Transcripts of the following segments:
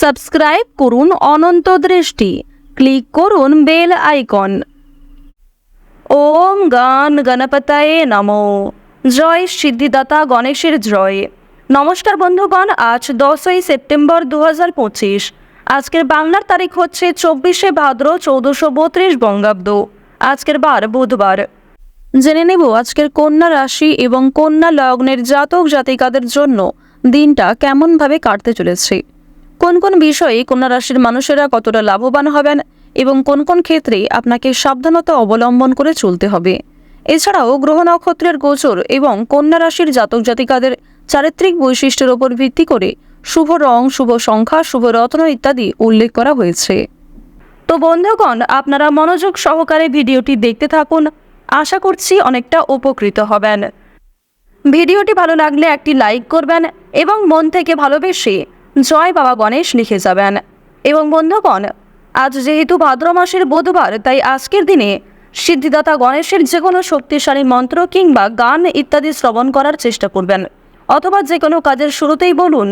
Subscribe করুন অনন্ত দৃষ্টি, click করুন বেল আইকন। ওম গণ গণপতয়ে নমো। জয় সিদ্ধিদাতা গণেশের জয়। নমস্কার বন্ধুগণ, আজ 10ই সেপ্টেম্বর 2025। আজকের বাংলার তারিখ হচ্ছে 24শে ভাদ্র 1432 বঙ্গাব্দ। আজকের বার বুধবার। জেনে নেব আজকের কন্যা রাশি এবং কন্যা লগ্নের জাতক জাতিকাদের জন্য দিনটা কেমনভাবে কাটতে চলেছে, কোন কোন বিষয়ে কন্যা রাশির মানুষেরা কতটা লাভবান হবেন এবং কোন কোন ক্ষেত্রে আপনাকে সাবধানতা অবলম্বন করে চলতে হবে। এছাড়াও গ্রহ নক্ষত্রের গোচর এবং কন্যা রাশির জাতক জাতিকাদের চারিত্রিক বৈশিষ্ট্যের উপর ভিত্তি করে শুভ রং, শুভ সংখ্যা, শুভ রত্ন ইত্যাদি উল্লেখ করা হয়েছে। তো বন্ধুগণ, আপনারা মনোযোগ সহকারে ভিডিওটি দেখতে থাকুন। আশা করছি অনেকটা উপকৃত হবেন। ভিডিওটি ভালো লাগলে একটি লাইক করবেন এবং মন থেকে ভালোবেসে জয় বাবা গণেশ লিখে যাবেন। এবং বন্ধুগণ, আজ যেহেতু ভাদ্র মাসের বুধবার, তাই আজকের দিনে সিদ্ধিদাতা গণেশের যে কোনো শক্তিশালী মন্ত্র কিংবা গান ইত্যাদি শ্রবণ করার চেষ্টা করবেন, অথবা যে কোনো কাজের শুরুতেই বলুন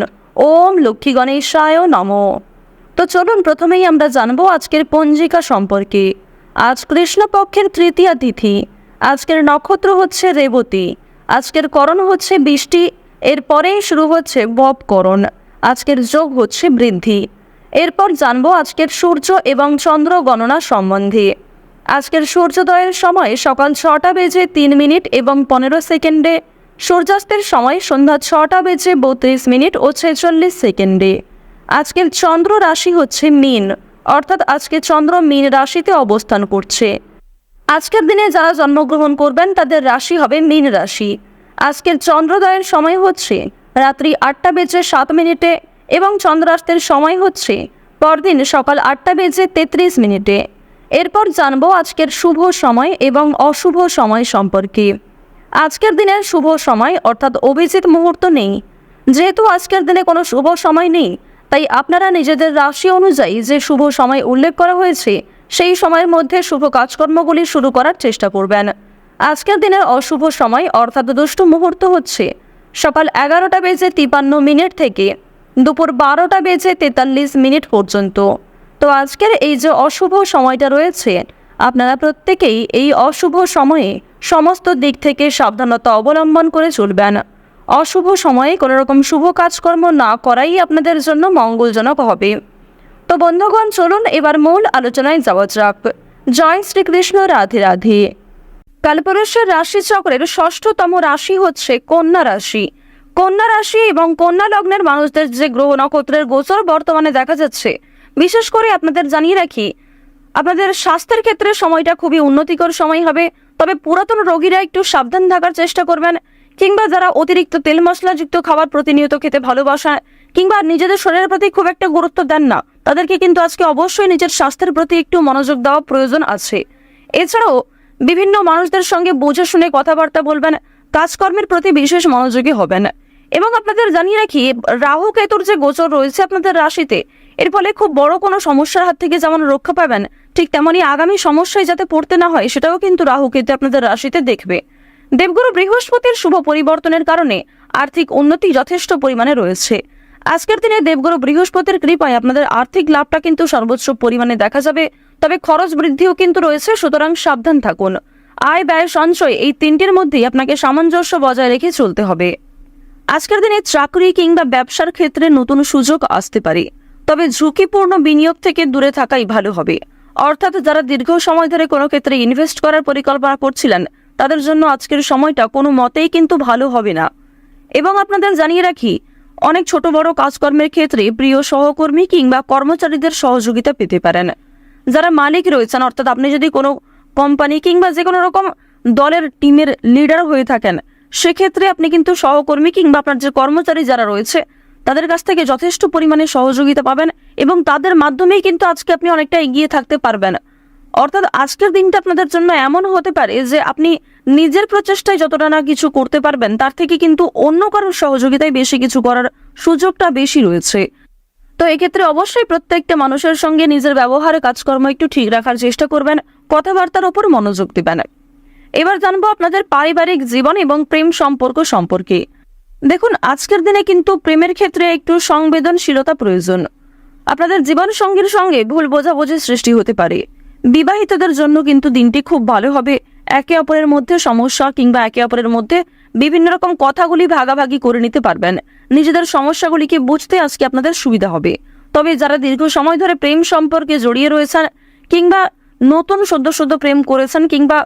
ওম লক্ষ্মী গণেশায় নমঃ। তো চলুন প্রথমেই আমরা জানবো আজকের পঞ্জিকা সম্পর্কে। আজ কৃষ্ণপক্ষের তৃতীয়া তিথি। আজকের নক্ষত্র হচ্ছে রেবতী। আজকের করণ হচ্ছে বৃষ্টি। এরপরেই শুরু হচ্ছে বপকরণ। আজকের যোগ হচ্ছে বৃদ্ধি। এরপর জানবো আজকের সূর্য এবং চন্দ্র গণনা সম্বন্ধে। আজকের সূর্যোদয়ের সময় সকাল 6টা বেজে 3 মিনিট এবং 15 সেকেন্ডে। সূর্যাস্তের সময় সন্ধ্যা 6টা বেজে 32 মিনিট ও 46 সেকেন্ডে। আজকের চন্দ্র রাশি হচ্ছে মীন, অর্থাৎ আজকে চন্দ্র মীন রাশিতে অবস্থান করছে। আজকের দিনে যারা জন্মগ্রহণ করবেন তাদের রাশি হবে মীন রাশি। আজকের চন্দ্রোদয়ের সময় হচ্ছে রাত্রি 8টা বেজে 7 মিনিটে এবং চন্দ্রাস্তের সময় হচ্ছে পরদিন সকাল 8টা বেজে 33 মিনিটে। এরপর জানবো আজকের শুভ সময় এবং অশুভ সময় সম্পর্কে। আজকের দিনের শুভ সময় অর্থাৎ অভিজিৎ মুহূর্ত নেই। যেহেতু আজকের দিনে কোনো শুভ সময় নেই, তাই আপনারা নিজেদের রাশি অনুযায়ী যে শুভ সময় উল্লেখ করা হয়েছে সেই সময়ের মধ্যে শুভ কাজকর্মগুলি শুরু করার চেষ্টা করবেন। আজকের দিনের অশুভ সময় অর্থাৎ দুষ্ট মুহূর্ত হচ্ছে সকাল 11টা বেজে 53 মিনিট থেকে দুপুর 12টা বেজে 43 মিনিট পর্যন্ত। তো আজকের এই যে অশুভ সময়টা রয়েছে, আপনারা প্রত্যেকেই এই অশুভ সময়ে সমস্ত দিক থেকে সাবধানতা অবলম্বন করে চলবেন। অশুভ সময়ে কোনো রকম শুভ কাজকর্ম না করাই আপনাদের জন্য মঙ্গলজনক হবে। তো বন্ধুগণ, চলুন এবার মূল আলোচনায় যাওয়া যাক। জয় শ্রীকৃষ্ণ, রাধে রাধে। কালপুরুষের রাশিচক্রের 6ঠতম রাশি হচ্ছে কন্যা রাশি। কন্যা রাশি এবং কন্যা লগ্নের মানুষদের যে গ্রহ নক্ষত্রের গোচর বর্তমানে দেখা যাচ্ছে, বিশেষ করে আপনাদের জানিয়ে রাখি, আপনাদের স্বাস্থ্যের ক্ষেত্রে সময়টা খুবই উন্নতিকর সময় হবে। তবে পুরাতন রোগীরা একটু সাবধান থাকার চেষ্টা করবেন, কিংবা যারা অতিরিক্ত তেল মশলাযুক্ত খাবার প্রতিনিয়ত খেতে ভালোবাসেন কিংবা নিজেদের শরীরের প্রতি খুব একটা গুরুত্ব দেন না, তাদেরকে কিন্তু আজকে অবশ্যই নিজের স্বাস্থ্যের প্রতি একটু মনোযোগ দেওয়া প্রয়োজন আছে। এছাড়াও বিভিন্ন মানুষদের সঙ্গে বুঝে শুনে কথাবার্তা বলবেন, কাজকর্মের প্রতি বিশেষ মনোযোগী হবেন। এবং আপনাদের জানিয়ে রাখি, রাহু কেতুর যে গোচর রয়েছে আপনাদের রাশিতে, এর ফলে খুব বড় কোনো সমস্যার হাত থেকে যেমন রক্ষা পাবেন, ঠিক তেমনই আগামী সমস্যায় যাতে পড়তে না হয় সেটাও কিন্তু রাহু কেতু আপনাদের রাশিতে দেখবে। দেবগুরু বৃহস্পতির শুভ পরিবর্তনের কারণে আর্থিক উন্নতি যথেষ্ট পরিমাণে রয়েছে। আজকের দিনে দেবগুরু বৃহস্পতির কৃপায় আপনাদের আর্থিক লাভটা কিন্তু সর্বোচ্চ পরিমাণে দেখা যাবে। তবে খরচ বৃদ্ধিও কিন্তু রয়েছে, সুতরাং সাবধান থাকুন। আয়, ব্যয়, সঞ্চয় এই তিনটির মধ্যেই আপনাকে সামঞ্জস্য বজায় রেখে চলতে হবে। আজকের দিনে চাকরি কিংবা ব্যবসার ক্ষেত্রে নতুন সুযোগ আসতে পারে, তবে ঝুঁকিপূর্ণ বিনিয়োগ থেকে দূরে থাকাই ভালো হবে। অর্থাৎ যারা দীর্ঘ সময় ধরে কোনো ক্ষেত্রে ইনভেস্ট করার পরিকল্পনা করছিলেন, তাদের জন্য আজকের সময়টা কোনো মতেই কিন্তু ভালো হবে না। এবং আপনাদের জানিয়ে রাখি, অনেক ছোট বড় কাজকর্মের ক্ষেত্রে প্রিয় সহকর্মী কিংবা কর্মচারীদের সহযোগিতা পেতে পারেন। যারা মালিক রয়েছেন, অর্থাৎ আপনি যদি কোনো কোম্পানি কিংবা যে কোনো রকম দলের টিমের লিডার হয়ে থাকেন, সেক্ষেত্রে আপনি কিন্তু সহকর্মী কিংবা আপনার যে কর্মচারী যারা রয়েছে তাদের কাছ থেকে যথেষ্ট পরিমাণে সহযোগিতা পাবেন এবং তাদের মাধ্যমেই কিন্তু আজকে আপনি অনেকটা এগিয়ে থাকতে পারবেন। অর্থাৎ আজকের দিনটা আপনাদের জন্য এমন হতে পারে যে আপনি নিজের প্রচেষ্টায় যতটা না কিছু করতে পারবেন, তার থেকে কিন্তু অন্য কারোর সহযোগিতায় বেশি কিছু করার সুযোগটা বেশি রয়েছে। তো এক্ষেত্রে অবশ্যই প্রত্যেকটা মানুষের সঙ্গে নিজের ব্যবহার কাজকর্ম একটু ঠিক রাখার চেষ্টা করবেন, কথাবার্তার উপর মনোযোগ দিবেন। এবার জানবো আপনাদের পারিবারিক জীবন এবং প্রেম সম্পর্ক সম্পর্কে। দেখুন, আজকের দিনে কিন্তু প্রেমের ক্ষেত্রে একটু সংবেদনশীলতা প্রয়োজন। আপনাদের জীবন সঙ্গীর সঙ্গে ভুল বোঝাবুঝির সৃষ্টি হতে পারে। বিবাহিতদের জন্য কিন্তু দিনটি খুব ভালো হবে। একে অপরের মধ্যে সমস্যা কিংবা একে অপরের মধ্যে বিভিন্ন রকম কথাগুলি ভাগাভাগি করে নিতে পারবেন। নিজেদের সমস্যাগুলিকে বুঝতে আজকে আপনাদের সুবিধা হবে। তবে যারা দীর্ঘ সময় ধরে প্রেম সম্পর্কে জড়িয়ে রয়েছেন কিংবা নতুন সদ্য প্রেম করেছেন কিংবা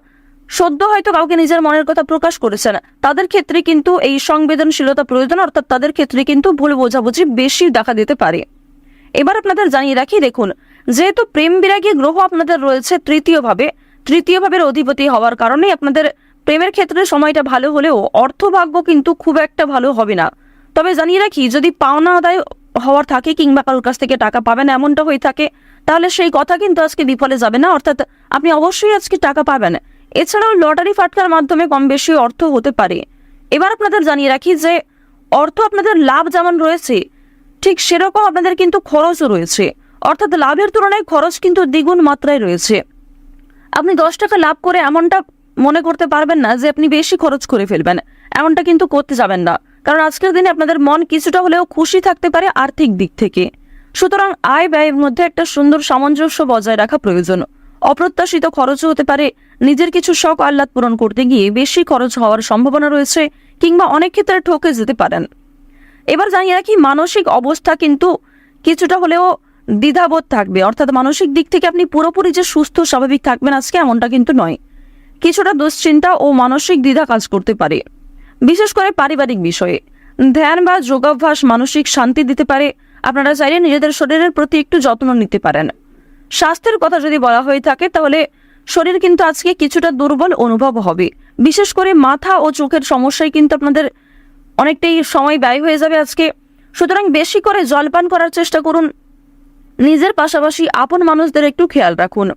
সদ্য হয়তো কাউকে নিজের মনের কথা প্রকাশ করেছেন, তাদের ক্ষেত্রে কিন্তু এই সংবেদনশীলতা প্রয়োজন, অর্থাৎ তাদের ক্ষেত্রে কিন্তু ভুল বোঝাবুঝি বেশি দেখা দিতে পারে। এবার আপনাদের জানিয়ে রাখি, দেখুন, যেহেতু প্রেম বিরাগী গ্রহ আপনাদের রয়েছে তৃতীয় ভাবের অধিপতি হওয়ার কারণে আপনাদের প্রেমের ক্ষেত্রে সময়টা ভালো হলেও অর্থভাগ্য কিন্তু খুব একটা ভালো হবে না। তবে জানিয়ে রাখি, যদি পাওনা আদায় হওয়ার থাকে কিংবা কারোর কাছ থেকে টাকা পাবেন এমনটা হয়ে থাকে, তাহলে সেই কথা কিন্তু আজকে বিফলে যাবে না, অর্থাৎ আপনি অবশ্যই আজকে টাকা পাবেন। এছাড়াও লটারি ফাটকার মাধ্যমে কম বেশি অর্থ হতে পারে। এবার আপনাদের জানিয়ে রাখি যে অর্থ আপনাদের লাভ যেমন রয়েছে, ঠিক সেরকম আপনাদের কিন্তু খরচও রয়েছে, অর্থাৎ লাভের তুলনায় খরচ কিন্তু দ্বিগুণ মাত্রায় রয়েছে। আপনি 10 টাকা লাভ করে এমনটা মনে করতে পারবেন না যে আপনি বেশি খরচ করে ফেলবেন, এমনটা কিন্তু করতে যাবেন না, কারণ আজকের দিনে আপনাদের মন কিছুটা হলেও খুশি থাকতে পারে আর্থিক দিক থেকে। সুতরাং আয় ব্যয়ের মধ্যে একটা সুন্দর সামঞ্জস্য বজায় রাখা প্রয়োজন। অপ্রত্যাশিত খরচও হতে পারে। নিজের কিছু শখ আহ্লাদ পূরণ করতে গিয়ে বেশি খরচ হওয়ার সম্ভাবনা রয়েছে কিংবা অনেক ক্ষেত্রে ঠকে যেতে পারেন। এবার জানিয়ে রাখি, মানসিক অবস্থা কিন্তু কিছুটা হলেও দ্বিধাবোধ থাকবে, অর্থাৎ মানসিক দিক থেকে আপনি পুরোপুরি যে সুস্থ স্বাভাবিক থাকবেন আজকে এমনটা কিন্তু নয়। কিছুটা দুশ্চিন্তা ও মানসিক দ্বিধা কাজ করতে পারে, বিশেষ করে পারিবারিক বিষয়ে। ধ্যান বা যোগাভ্যাস মানসিক শান্তি দিতে পারে। আপনারা চাইলে নিজেদের শরীরের প্রতি একটু যত্ন নিতে পারেন। স্বাস্থ্যের কথা যদি বলা হয়ে থাকে, তাহলে শরীর কিন্তু আজকে কিছুটা দুর্বল অনুভব হবে। বিশেষ করে মাথা ও চোখের সমস্যায় কিন্তু আপনাদের অনেকটাই সময় ব্যয় হয়ে যাবে আজকে। সুতরাং বেশি করে জলপান করার চেষ্টা করুন। নিজের পাশাপাশি আপন মানুষদের একটু খেয়াল রাখুন।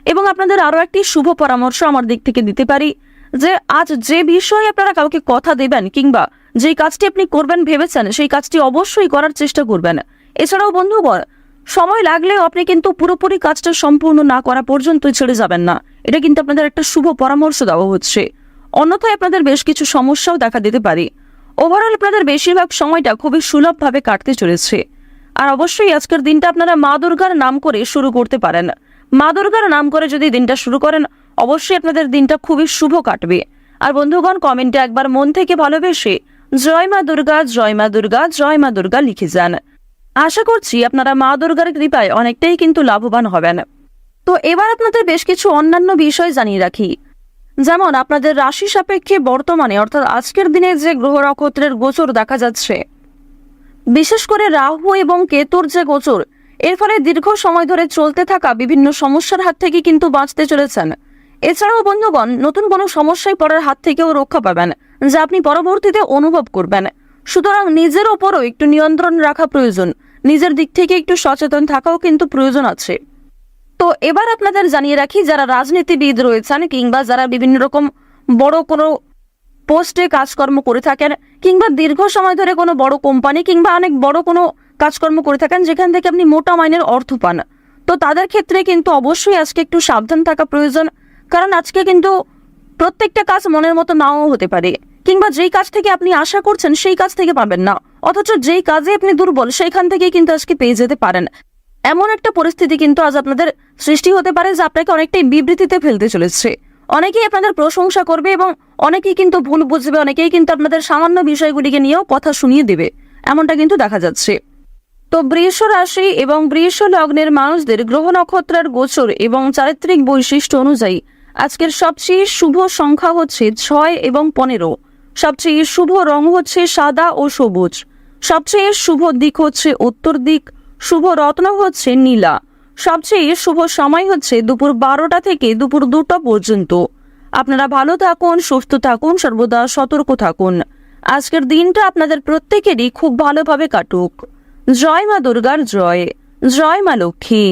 এবং আপনাদের আরও একটি শুভ পরামর্শ আমার দিক থেকে দিতে পারি যে আজ যে বিষয়ে আপনারা কাউকে কথা দেবেন কিংবা যেই কাজটি আপনি করবেন ভেবেছেন, সেই কাজটি অবশ্যই করার চেষ্টা করবেন। এছাড়াও বন্ধুগণ, সময় লাগলেও আপনি কিন্তু পুরোপুরি কাজটা সম্পূর্ণ না করা পর্যন্ত ছেড়ে যাবেন না। এটা কিন্তু আপনাদের একটা শুভ পরামর্শ দেওয়া হচ্ছে। অন্যথায় আপনাদের বেশ কিছু সমস্যাও দেখা দিতে পারে। ওভারঅল আপনাদের বেশিরভাগ সময়টা খুবই সুলভভাবে কাটতে চলেছে। আর অবশ্যই আজকের দিনটা আপনারা মা দুর্গার নাম করে শুরু করতে পারেন। মা দুর্গার নাম করে যদি দিনটা শুরু করেন, অবশ্যই আপনাদের দিনটা খুবই শুভ কাটবে। আর বন্ধুগণ, কমেন্টে একবার মন থেকে ভালোবেসে জয় মা দুর্গা, জয় মা দুর্গা, জয় মা দুর্গা লিখে যান। আশা করছি আপনারা মা দুর্গার কৃপায় অনেকটাই কিন্তু লাভবান হবেন। তো এবার আপনাদের বেশ কিছু অন্যান্য বিষয় জানিয়ে রাখি, যেমন আপনাদের রাশি সাপেক্ষে বর্তমানে অর্থাৎ আজকের দিনে যে গ্রহ নক্ষত্রের গোচর দেখা যাচ্ছে, বিশেষ করে রাহু এবং কেতুর যে গোচর, এর ফলে দীর্ঘ সময় ধরে চলতে থাকা বিভিন্ন সমস্যার হাত থেকে কিন্তু বাঁচতে চলেছেন। এছাড়াও বন্ধুগণ, নতুন কোনো সমস্যায় পড়ার হাত থেকেও রক্ষা পাবেন, যা আপনি পরবর্তীতে অনুভব করবেন। সুতরাং নিজের ওপরও একটু নিয়ন্ত্রণ রাখা প্রয়োজন, নিজের দিক থেকে একটু সচেতন থাকাও কিন্তু প্রয়োজন আছে। তো এবার আপনাদের জানিয়ে রাখি, যারা রাজনীতিবিদ রয়েছেন কিংবা যারা বিভিন্ন রকম বড় কোনো পোস্টে কাজকর্ম করে থাকেন কিংবা দীর্ঘ সময় ধরে কোনো বড় কোম্পানি কিংবা অনেক বড় কোনো কাজকর্ম করে থাকেন যেখান থেকে আপনি মোটা মাইনের অর্থ পান, তো তাদের ক্ষেত্রে কিন্তু অবশ্যই আজকে একটু সাবধান থাকা প্রয়োজন। কারণ আজকে কিন্তু প্রত্যেকটা কাজ মনের মতো নাও হতে পারে, কিংবা যেই কাজ থেকে আপনি আশা করছেন সেই কাজ থেকে পাবেন না, অথচ যেই কাজে আপনি দুর্বল সেইখান থেকে কিন্তু আজকে পেয়ে যেতে পারেন। এমন একটা পরিস্থিতি কিন্তু আজ আপনাদের সৃষ্টি হতে পারে যা আপনাকে অনেকটাই বিবৃতিতে ফেলতে চলেছে। অনেকেই আপনাদের প্রশংসা করবে এবং অনেকেই কিন্তু ভুল বুঝবে, অনেকেই কিন্তু আপনাদের সামান্য বিষয়গুলিকে নিয়েও কথা শুনিয়ে দেবে, এমনটা কিন্তু দেখা যাচ্ছে। তো বৃষ রাশি এবং বৃষ লগ্নের মানুষদের গ্রহ নক্ষত্রের গোচর এবং চারিত্রিক বৈশিষ্ট্য অনুযায়ী আজকের সবচেয়ে শুভ সংখ্যা হচ্ছে 6 এবং 15। সবচেয়ে শুভ রং হচ্ছে সাদা ও সবুজ। সবচেয়ে শুভ দিক হচ্ছে উত্তর দিক। শুভ রত্ন হচ্ছে নীলা। সবচেয়ে শুভ সময় হচ্ছে দুপুর 12টা থেকে দুপুর 2টা পর্যন্ত। আপনারা ভালো থাকুন, সুস্থ থাকুন, সর্বদা সতর্ক থাকুন। আজকের দিনটা আপনাদের প্রত্যেকেরই খুব ভালোভাবে কাটুক। জয় মা দুর্গার জয়, জয় মা লক্ষ্মী।